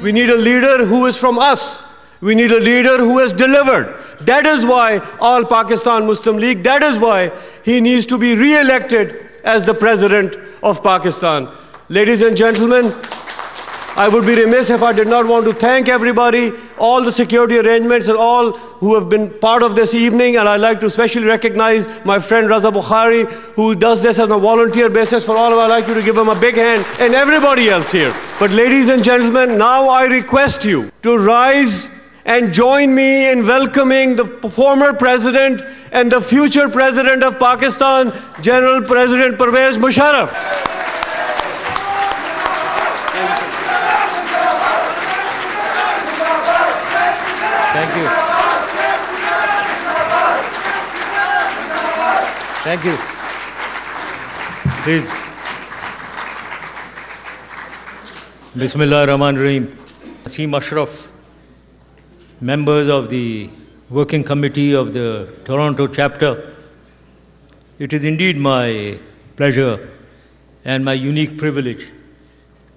We need a leader who is from us. We need a leader who has delivered. That is why All Pakistan Muslim League, that is why he needs to be re-elected as the President of Pakistan. Ladies and gentlemen, I would be remiss if I did not want to thank everybody, all the security arrangements and all who have been part of this evening. And I'd like to especially recognize my friend Raza Bukhari, who does this on a volunteer basis. For all of us, I'd like you to give him a big hand, and everybody else here. But ladies and gentlemen, now I request you to rise and join me in welcoming the former President and the future President of Pakistan, General President Pervez Musharraf. Thank you. Thank you. Please. Bismillah ar-Rahman ar-Rahim. Asim Ashraf, members of the working committee of the Toronto chapter, it is indeed my pleasure and my unique privilege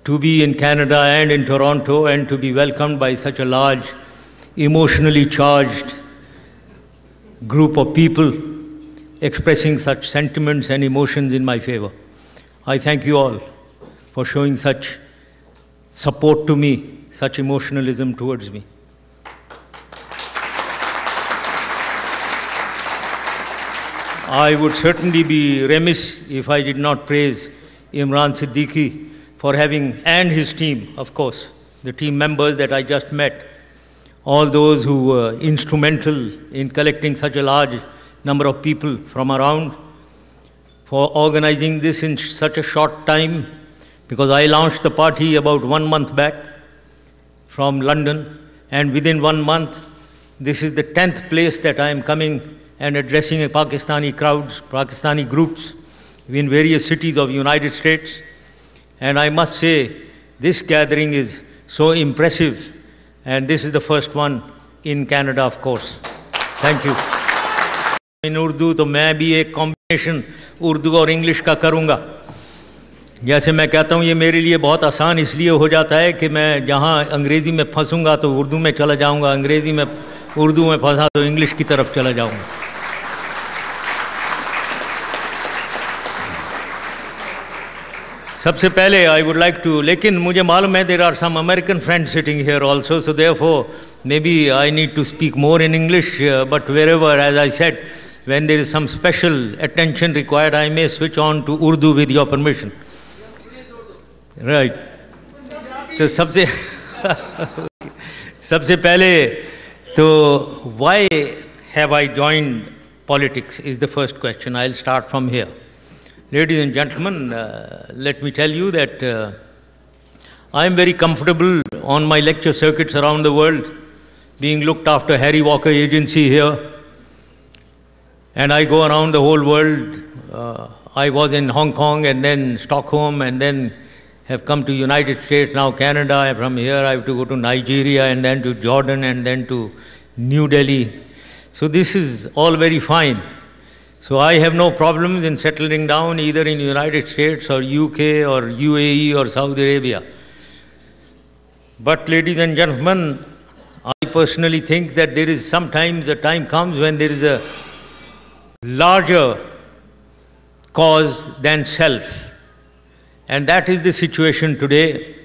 to be in Canada and in Toronto and to be welcomed by such a large, emotionally charged group of people expressing such sentiments and emotions in my favor. I thank you all for showing such support to me, such emotionalism towards me. I would certainly be remiss if I did not praise Imran Siddiqui for having, and his team, of course, the team members that I just met, all those who were instrumental in collecting such a large number of people from around, for organizing this in such a short time, because I launched the party about 1 month back from London, and within 1 month, this is the 10th place that I am coming and addressing a Pakistani crowds, Pakistani groups in various cities of the United States. And I must say, this gathering is so impressive. And this is the first one in Canada, of course. Thank you. In Urdu, तो मैं भी एक combination Urdu और English का करूँगा. जैसे मैं कहता हूँ, ये मेरे लिए बहुत आसान इसलिए हो जाता है कि मैं जहाँ अंग्रेज़ी में फंसूँगा तो उर्दू में चला जाऊँगा, अंग्रेज़ी में उर्दू में फंसा तो इंग्लिश की तरफ चला जाऊँगा. सबसे पहले I would like to, लेकिन मुझे मालूम है there are some American friends sitting here also, so therefore maybe I need to speak more in English, but wherever, as I said, when there is some special attention required, I may switch on to Urdu with your permission. Right. तो सबसे पहले तो why have I joined politics is the first question. I'll start from here. Ladies and gentlemen, let me tell you that I am very comfortable on my lecture circuits around the world, being looked after Harry Walker Agency here, and I go around the whole world. I was in Hong Kong and then Stockholm and then have come to United States, now Canada. From here I have to go to Nigeria and then to Jordan and then to New Delhi. So this is all very fine. So I have no problems in settling down either in United States or UK or UAE or Saudi Arabia. But ladies and gentlemen, I personally think that there is sometimes a time comes when there is a larger cause than self. And that is the situation today.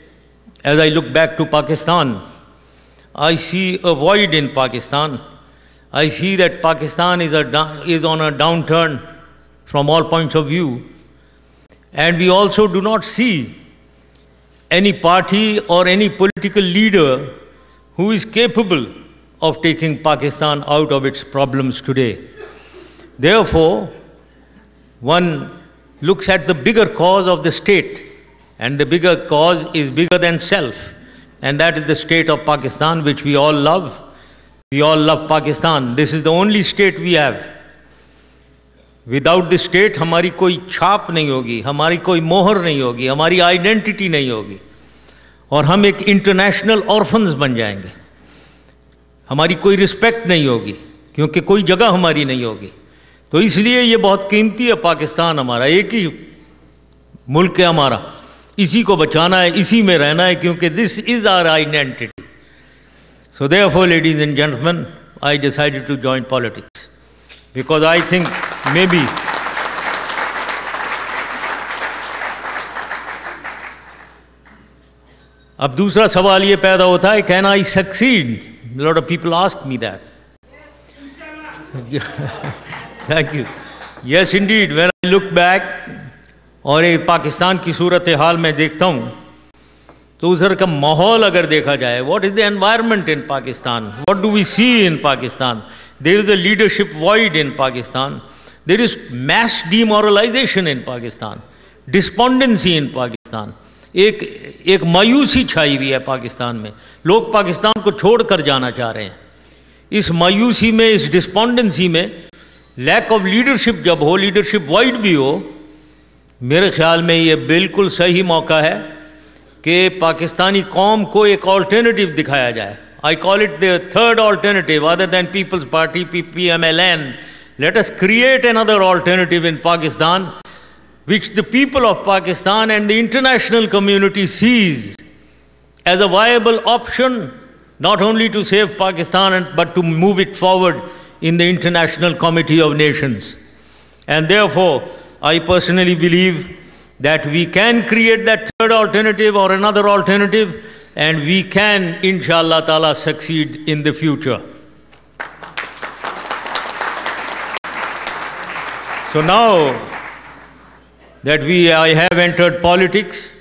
As I look back to Pakistan, I see a void in Pakistan. I see that Pakistan is on a downturn from all points of view. And we also do not see any party or any political leader who is capable of taking Pakistan out of its problems today. Therefore, one looks at the bigger cause of the state, and the bigger cause is bigger than self, and that is the state of Pakistan, which we all love. We all love Pakistan. This is the only state we have. Without this state, हमारी कोई छाप नहीं होगी, हमारी कोई मोहर नहीं होगी, हमारी आइडेंटिटी नहीं होगी, और हम एक इंटरनेशनल ऑर्फन्स बन जाएंगे. हमारी कोई रिस्पेक्ट नहीं होगी, क्योंकि कोई जगह हमारी नहीं होगी. तो इसलिए ये बहुत कीमती है पाकिस्तान हमारा, एक ही मुल्क है हमारा, इसी को बचाना है, इसी में रहना है, क्योंकि this is our identity. So therefore, ladies and gentlemen, I decided to join politics because I think maybe अब दूसरा सवाल ये पैदा होता है, can I succeed? A lot of people ask me that. Thank you. Yes, indeed. When I look back और एक पाकिस्तान की सूरत हाल में देखता हूँ, तो उधर का माहौल अगर देखा जाए, what is the environment in Pakistan? What do we see in Pakistan? There is a leadership void in Pakistan. There is mass demoralization in Pakistan. Despondency in Pakistan. एक मायूसी छाई हुई है पाकिस्तान में. लोग पाकिस्तान को छोड़कर जाना चाह रहे हैं. इस मायूसी में, इस डिस्पोंडेंसी में लैक ऑफ लीडरशिप जब हो, लीडरशिप वाइड भी हो, मेरे ख्याल में ये बिल्कुल सही मौका है कि पाकिस्तानी कौम को एक ऑल्टरनेटिव दिखाया जाए. I call it the third alternative other than Peoples Party PPMLN. Let us create another alternative in Pakistan which the people of Pakistan and the international community sees as a viable option, not only to save Pakistan but to move it forward in the International Committee of Nations. And therefore, I personally believe that we can create that third alternative or another alternative, and we can, inshallah ta'ala, succeed in the future. So now that I have entered politics,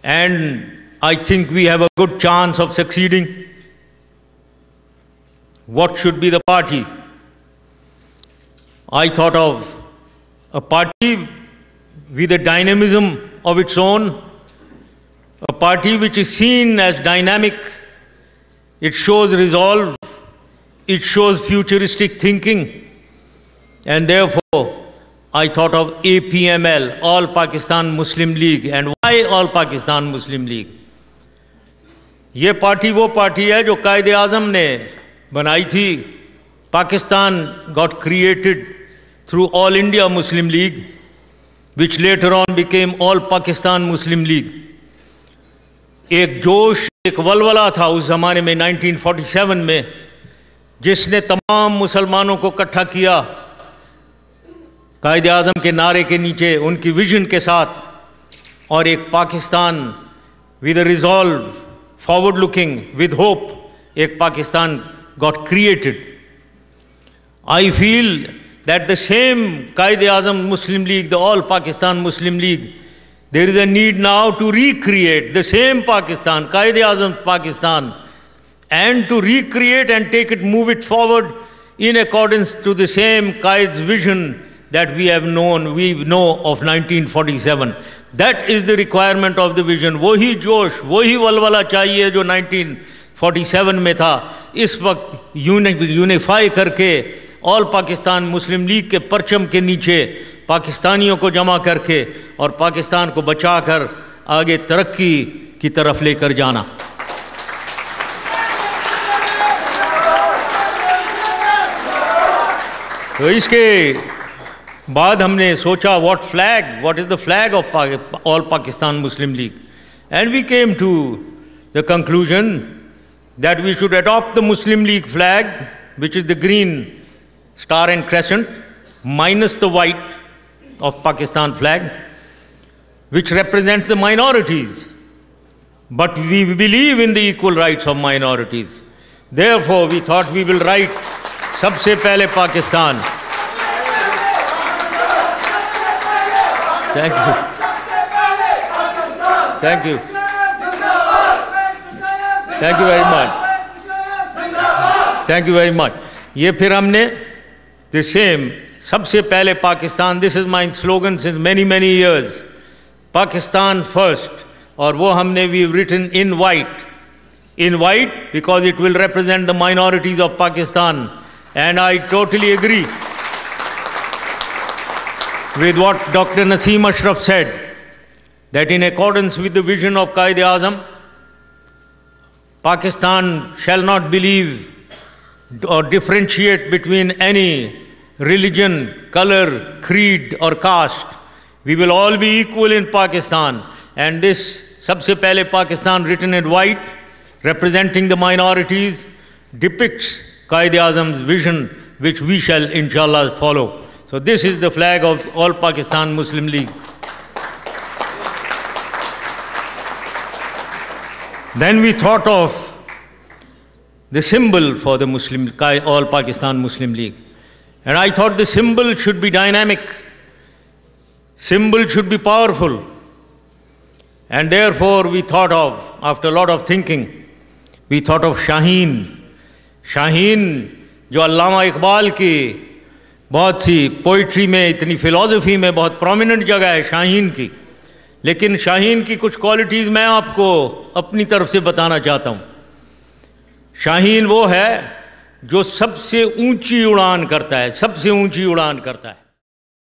and I think we have a good chance of succeeding. What should be the party? I thought of a party with a dynamism of its own, a party which is seen as dynamic. It shows resolve, it shows futuristic thinking, and therefore I thought of APML, All Pakistan Muslim League. And why All Pakistan Muslim League? ये party वो party है जो कायद-ए-आज़म ने बनाई थी. Pakistan got created through All India Muslim League, which later on became All Pakistan Muslim League. एक जोश, एक वलवला था उस ज़माने में 1947 में, जिसने तमाम मुसलमानों को इकट्ठा किया कायद आज़म के नारे के नीचे, उनकी विजन के साथ, और एक Pakistan with a resolve, forward looking, with hope, एक Pakistan got created. I feel that the same Quaid Azam Muslim league, the all Pakistan Muslim league, there is a need now to recreate the same Pakistan, Quaid Azam Pakistan, and to recreate and take it, move it forward in accordance to the same Qaid's vision that we know of 1947. That is the requirement of the vision. वही जोश, वही वलवला चाहिए जो 1947 में था. इस वक्त unify करके ऑल पाकिस्तान मुस्लिम लीग के परचम के नीचे पाकिस्तानियों को जमा करके और पाकिस्तान को बचाकर आगे तरक्की की तरफ लेकर जाना. तो इसके बाद हमने सोचा what is the flag of All Pakistan Muslim League, and we came to the conclusion that we should adopt the Muslim League flag, which is the green star and crescent minus the white of Pakistan flag, which represents the minorities, but we believe in the equal rights of minorities. Therefore we thought we will write सबसे पहले Pakistan. Thank you. Thank you. Thank you very much. Thank you very much. ये फिर हमने the same, सबसे पहले Pakistan. This is my slogan since many years. Pakistan first. और वो हमने we've written in white. In white because it will represent the minorities of Pakistan. And I totally agree with what Dr. Naseem Ashraf said, that in accordance with the vision of Qaid-e-Azam, Pakistan shall not believe or differentiate between any religion, color, creed or caste. We will all be equal in Pakistan. and this सबसे पहले Pakistan written in white, representing the minorities, depicts Quaid-e-Azam's vision, which we shall inshallah follow. So this is the flag of All Pakistan Muslim League. Then we thought of the symbol for the All Pakistan Muslim League. And I thought the symbol should be dynamic. Symbol should be powerful. And therefore we thought of, after a lot of thinking, we thought of Shaheen. Shaheen, जो अल्लामा इकबाल की बहुत सी poetry में, इतनी philosophy में बहुत prominent जगह है शाहीन की, लेकिन शाहीन की कुछ क्वालिटीज़ मैं आपको अपनी तरफ से बताना चाहता हूँ। शाहीन वो है जो सबसे ऊंची उड़ान करता है, सबसे ऊंची उड़ान करता है।